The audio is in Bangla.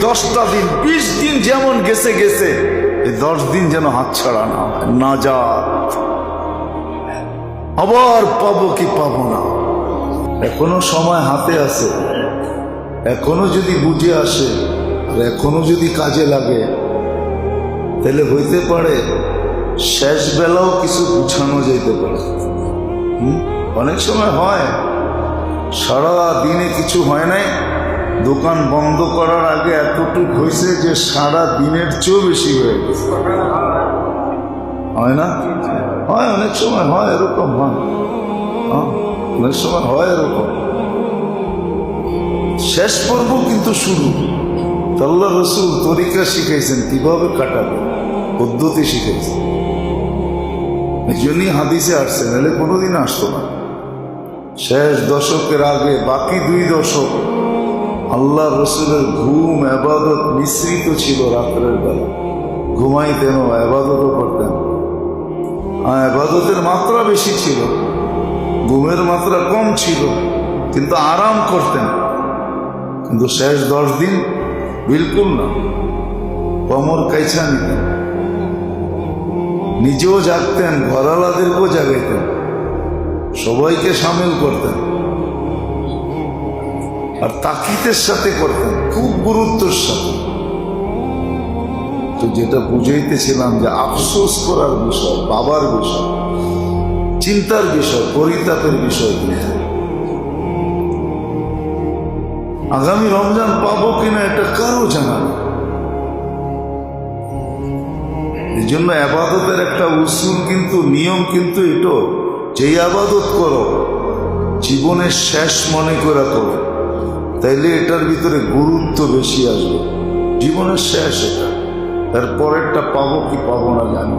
10টা দিন 20 দিন যেমন গেছে গেছে, এই 10 দিন যেন হাতছাড়া না হয়। নাজাত আবার পাবো কি পাবো না, এখনো সময় হাতে আছে। এখনো যদি বুঝে আসে আর এখনো যদি কাজে লাগে, তাহলে হইতে পারে শেষ বেলাও কিছু গুছানো যেতে পারে। অনেক সময় হয় সারা দিনে কিছু হয় নাই, দোকান বন্ধ করার আগে এতটুক হয়েছে যে সারা দিনের চেয়েও বেশি হয়ে গেছে। হয় না? হয়, অনেক সময় হয়, এরকম হয়। অনেক সময় হয় এরকম। শেষ পর্ব কিন্তু শুরু। আল্লাহ রসুল তরিকা শিখাইছেন কিভাবে কাটাবে, পদ্ধতি শিখাইছেন। এই জন্যই হাদিসে আসছে, নাহলে কোনোদিন আসতো না। শেষ দশকের আগে বাকি 2 দশক আল্লাহ রসুলের ঘুম এবাদত মিশ্রিত ছিল। রাত্রের বেলা ঘুমাইতেন, এবাদতও করতেন। এবাদতের মাত্রা বেশি ছিল, ঘুমের মাত্রা কম ছিল, কিন্তু আরাম করতেন। কিন্তু শেষ 10 দিন বিলকুল না, কমর কাইছা নিতেন, নিজেও জাগতেন, ঘরালাদেরকেও জাগাইতেন, সবাইকে সামিল করতেন, আর তাকিদের সাথে করতেন, খুব গুরুত্বের সাথে। তো যেটা বুঝাইতেছিলাম যে আফসোস করার বিষয়, বাবার বিষয়, চিন্তার বিষয়, পরিতাপের বিষয় কিন্তু আগামী রমজান পাবো কিনা এটা কারো জানা নেই। এই জন্য আবাদতের একটা উসুল কিন্তু, নিয়ম কিন্তু এটো, যেই আবাদত করো জীবনের শেষ মনে করে করো, তাইলে এটার ভিতরে গুরুত্ব বেশি আসবে। জীবনের শেষ এটা, এর পরেরটা পাবো কি পাবো না জানি।